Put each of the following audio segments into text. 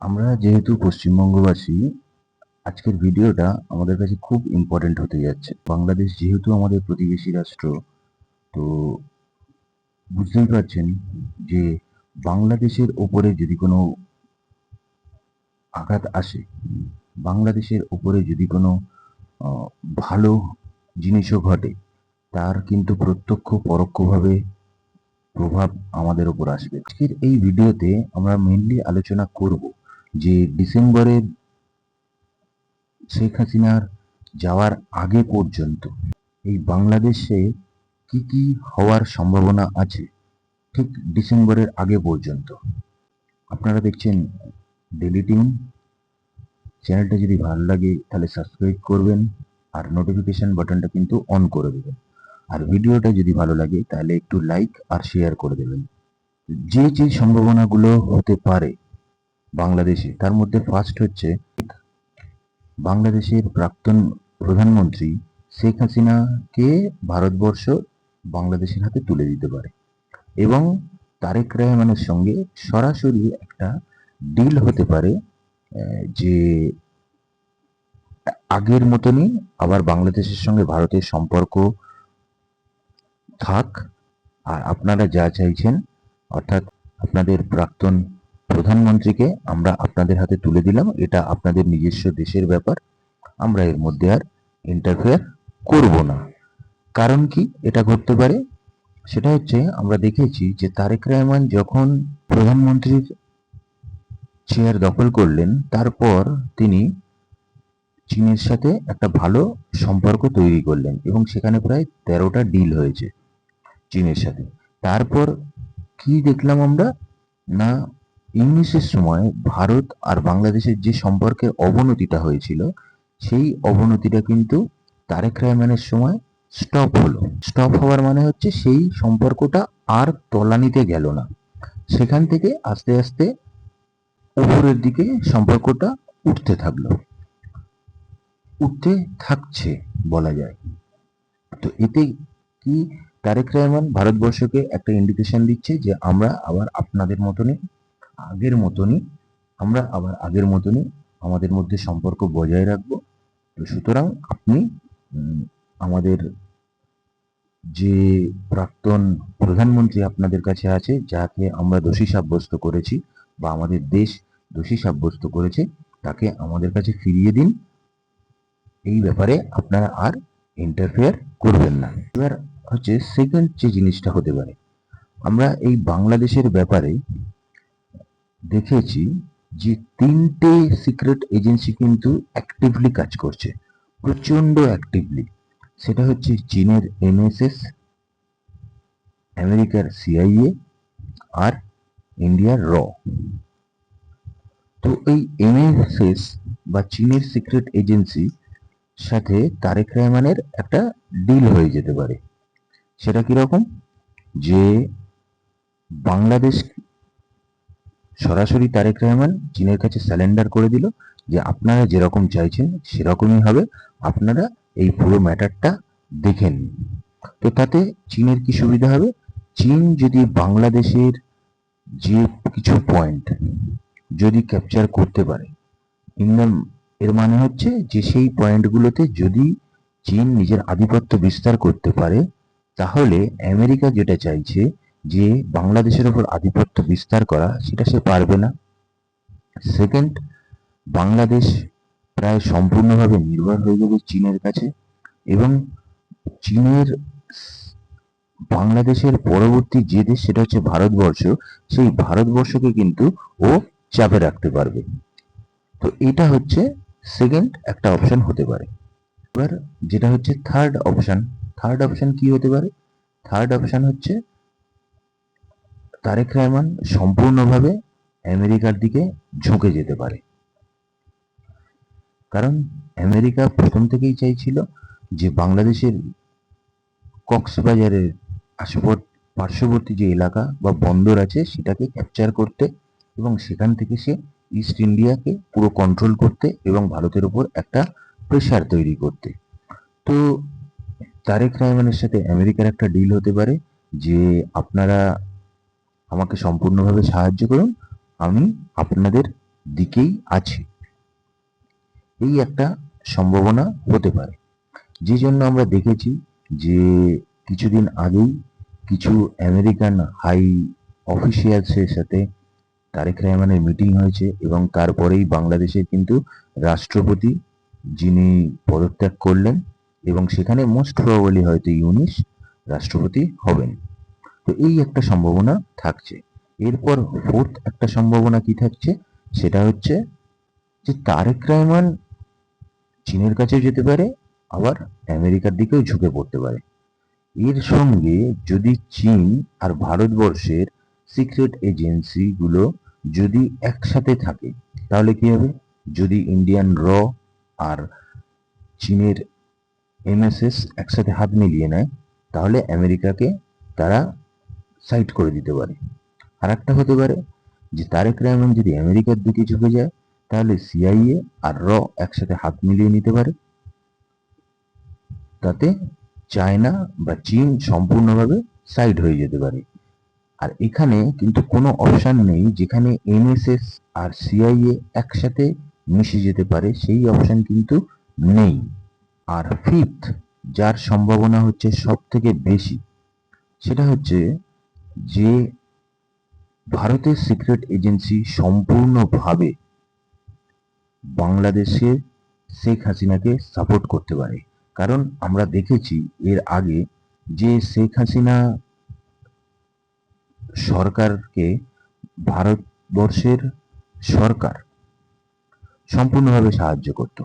আমরা যেহেতু পশ্চিমবঙ্গবাসী, আজকের ভিডিওটা আমাদের কাছে খুব ইম্পর্টেন্ট হতে যাচ্ছে। বাংলাদেশ যেহেতু আমাদের প্রতিবেশী রাষ্ট্র, তো বুঝতেই পারছেন যে বাংলাদেশের ওপরে যদি কোনো আঘাত আসে, বাংলাদেশের ওপরে যদি কোনো আহ, ভালো জিনিসও ঘটে, তার কিন্তু প্রত্যক্ষ পরোক্ষভাবে প্রভাব আমাদের ওপর আসবে। আজকের এই ভিডিওতে আমরা মেইনলি আলোচনা করব যে ডিসেম্বরের শেখ হাসিনার যাওয়ার আগে পর্যন্ত এই বাংলাদেশে কি কি হওয়ার সম্ভাবনা আছে ঠিক ডিসেম্বরের আগে পর্যন্ত। আপনারা দেখছেন ডেলি টিম। চ্যানেলটা যদি ভালো লাগে তাহলে সাবস্ক্রাইব করবেন আর নোটিফিকেশন বাটনটা কিন্তু অন করে দেবেন। আর ভিডিওটা যদি ভালো লাগে তাহলে একটু লাইক আর শেয়ার করে দেবেন। যে যে সম্ভাবনাগুলো হতে পারে বাংলাদেশে, তার মধ্যে ফার্স্ট হচ্ছে বাংলাদেশের প্রাক্তন প্রধানমন্ত্রী শেখ হাসিনাকে ভারতবর্ষ বাংলাদেশের হাতে তুলে দিতে পারে এবং তারেক রহমানের সঙ্গে সরাসরি একটা ডিল হতে পারে, যে আগের মতনই আবার বাংলাদেশের সঙ্গে ভারতের সম্পর্ক থাক। আর আপনারা যা চাইছেন, অর্থাৎ আপনাদের প্রাক্তন প্রধানমন্ত্রীকে আমরা আপনাদের হাতে তুলে দিলাম, এটা আপনাদের নিজস্ব দেশের ব্যাপার, আমরা এর মধ্যে আর ইন্টারফেয়ার করব না। কারণ কি এটা ঘটতে পারে, সেটা হচ্ছে আমরা দেখেছি যে তারেক রহমান যখন প্রধানমন্ত্রীর চেয়ার দখল করলেন, তারপর তিনি চীনের সাথে একটা ভালো সম্পর্ক তৈরি করলেন এবং সেখানে প্রায় 13টা ডিল হয়েছে চীনের সাথে। তারপর কি দেখলাম আমরা, না 19-এর সময় ভারত আর বাংলাদেশের যে সম্পর্কের অবনতিটা হয়েছিল, সেই অবনতিটা কিন্তু তারেক রহমানের সময় স্টপ হলো। স্টপ হওয়ার মানে হচ্ছে সেই সম্পর্কটা আর তলানিতে গেল না, সেখান থেকে আস্তে আস্তে উপরের দিকে সম্পর্কটা উঠতে থাকলো, উঠতে থাকছে বলা যায়। তো এতে কি, তারেক রহমান ভারতবর্ষকে একটা ইন্ডিকেশন দিচ্ছে যে আমরা আবার আপনাদের মতনই, আগের মতনই, আমরা আবার আগের মতনই আমাদের মধ্যে সম্পর্ক বজায় রাখবো। তো সুতরাং আপনি আমাদের যে প্রাক্তন প্রধানমন্ত্রী আপনাদের কাছে আছে, যাকে আমরা দোষী সাব্যস্ত করেছি বা আমাদের দেশ দোষী সাব্যস্ত করেছে, তাকে আমাদের কাছে ফিরিয়ে দিন। এই ব্যাপারে আপনারা আর ইন্টারফেয়ার করবেন না। এবার হচ্ছে সেকেন্ড যে জিনিসটা হতে পারে, আমরা এই বাংলাদেশের ব্যাপারে দেখেছি যে 3টে সিক্রেট এজেন্সি কিন্তু অ্যাক্টিভলি কাজ করছে, প্রচন্ড অ্যাক্টিভলি। সেটা হচ্ছে চীনের এনএসএস, আমেরিকার সিআইএ আর ইন্ডিয়ার র। তো এই এনএসএস বা চীনের সিক্রেট এজেন্সি সাথে তারেক রহমানের একটা ডিল হয়ে যেতে পারে। সেটা কিরকম, যে বাংলাদেশ সরাসরি তারেক রহমান চীনের কাছে স্যালেন্ডার করে দিল যে আপনারা যেরকম চাইছেন সেরকমই হবে, আপনারা এই পুরো ম্যাটারটা দেখে নিন। তো তাতে চীনের কি সুবিধা হবে, চীন যদি বাংলাদেশের যে কিছু পয়েন্ট যদি ক্যাপচার করতে পারে, এর মানে হচ্ছে যে সেই পয়েন্টগুলোতে যদি চীন নিজের আধিপত্য বিস্তার করতে পারে, তাহলে আমেরিকা যেটা চাইছে যে বাংলাদেশের উপর আধিপত্য বিস্তার করা, সেটা সে পারবে না। সেকেন্ড, বাংলাদেশ প্রায় সম্পূর্ণভাবে নির্ভর হয়ে যাবে চীনের কাছে এবং চীনের বাংলাদেশের পরবর্তী যে দেশ সেটা হচ্ছে ভারতবর্ষ, সেই ভারতবর্ষকে কিন্তু ও চাপে রাখতে পারবে। তো এটা হচ্ছে সেকেন্ড একটা অপশন হতে পারে। এবার যেটা হচ্ছে থার্ড অপশন, থার্ড অপশন কি হতে পারে, থার্ড অপশন হচ্ছে তারেক রহমান সম্পূর্ণভাবে আমেরিকার দিকে ঝুঁকে যেতে পারে। কারণ আমেরিকা প্রথম থেকেই চাইছিল যে বাংলাদেশের কক্সবাজারের পার্শ্ববর্তী যে এলাকা বা বন্দর আছে সেটাকে ক্যাপচার করতে এবং সেখান থেকে সে ইস্ট ইন্ডিয়াকে পুরো কন্ট্রোল করতে এবং ভারতের উপর একটা প্রেশার তৈরি করতে। তো তারেক রহমানের সাথে আমেরিকার একটা ডিল হতে পারে যে আপনারা আমাকে সম্পূর্ণভাবে সাহায্য করুন, আমি আপনাদের দিকেই আছে। এই একটা সম্ভাবনা হতে পারে, যে জন্য আমরা দেখেছি যে কিছুদিন আগেই কিছু আমেরিকান হাই অফিসিয়ালসের সাথে তারেক রহমানের মিটিং হয়েছে, এবং তারপরেই বাংলাদেশের কিন্তু রাষ্ট্রপতি যিনি পদত্যাগ করলেন, এবং সেখানে মোস্ট প্রবাবলি হয়তো ইউনূস রাষ্ট্রপতি হবেন। তো এই একটা সম্ভাবনা থাকছে। এরপর ফোর্থ একটা সম্ভাবনা কি থাকছে, সেটা হচ্ছে যে তারেক রহমান চীনের কাছেও যেতে পারে, আবার আমেরিকার দিকেও ঝুঁকে পড়তে পারে। এর সঙ্গে যদি চীন আর ভারতবর্ষের সিক্রেট এজেন্সি গুলো যদি একসাথে থাকে, তাহলে কি হবে? যদি ইন্ডিয়ান র আর চীনের এমএসএস একসাথে হাত মিলিয়ে নেয়, তাহলে আমেরিকাকে তারা সাইড করে দিতে পারে। আর একটা হতে পারে যে তারেক রহমান যদি আমেরিকার দিকে ঝুঁকে যায়, তাহলে সিআইএ আর র একসাথে হাত মিলিয়ে নিতে পারে, তাতে চায়না বা চীন সম্পূর্ণভাবে সাইড হয়ে যেতে পারে। আর এখানে কিন্তু কোনো অপশন নেই যেখানে এনএসএস আর সিআইএ একসাথে মিশে যেতে পারে, সেই অপশন কিন্তু নেই। আর ফিফথ, যার সম্ভাবনা হচ্ছে সব থেকে বেশি, সেটা হচ্ছে যে ভারতের সিক্রেট এজেন্সি সম্পূর্ণভাবে বাংলাদেশের শেখ হাসিনাকে সাপোর্ট করতে পারে। কারণ আমরা দেখেছি এর আগে যে শেখ হাসিনা সরকারকে ভারতবর্ষের সরকার সম্পূর্ণভাবে সাহায্য করত,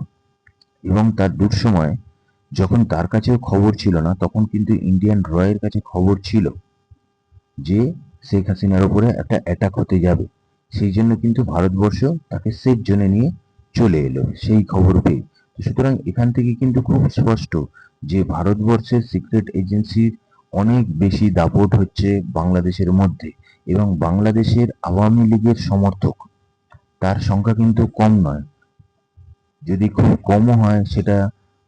এবং তার দুঃসময় যখন তার কাছেও খবর ছিল না, তখন কিন্তু ইন্ডিয়ান রয়ের কাছে খবর ছিল যে শেখ হাসিনার উপরে একটা অ্যাটাক হতে যাবে। সেই জন্য কিন্তু ভারতবর্ষ তাকে সেফ জোনে নিয়ে চলে এলো সেই খবর পেয়ে। সুতরাং এখান থেকে কিন্তু খুব স্পষ্ট যে ভারতবর্ষের সিক্রেট এজেন্সির অনেক বেশি দাপট হচ্ছে বাংলাদেশের মধ্যে, এবং বাংলাদেশের আওয়ামী লীগের সমর্থক তার সংখ্যা কিন্তু কম নয়। যদি খুব কমও হয়, সেটা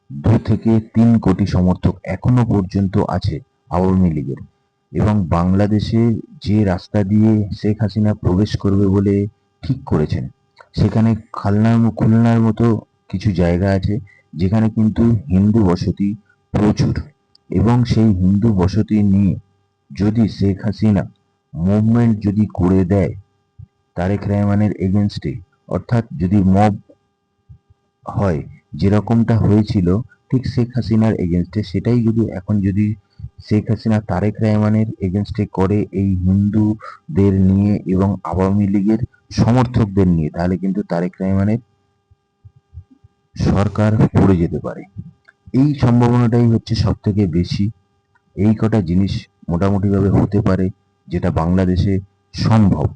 2 থেকে 3 কোটি সমর্থক এখনো পর্যন্ত আছে আওয়ামী লীগের। এবং বাংলাদেশে যে রাস্তা দিয়ে শেখ হাসিনা প্রবেশ করবে বলে ঠিক করেছেন, সেখানে খুলনার মতো কিছু জায়গা আছে যেখানে কিন্তু হিন্দু বসতি প্রচুর, এবং সেই হিন্দু বসতি নিয়ে যদি শেখ হাসিনা মুভমেন্ট যদি করে দেয় তারেক রহমানের এগেনস্টে, অর্থাৎ যদি মব হয় যেরকমটা হয়েছিল ঠিক শেখ হাসিনার এগেনস্টে, সেটাই যদি এখন যদি শেখ হাসিনা তারেক রহমানের এগেনস্টে করে এই হিন্দুদের নিয়ে এবং আওয়ামী লীগের সমর্থকদের নিয়ে, তাহলে কিন্তু তারেক রহমানের সরকার পড়ে যেতে পারে। এই সম্ভাবনাটাই হচ্ছে সব থেকে বেশি। এই কটা জিনিস মোটামুটিভাবে হতে পারে যেটা বাংলাদেশে সম্ভব।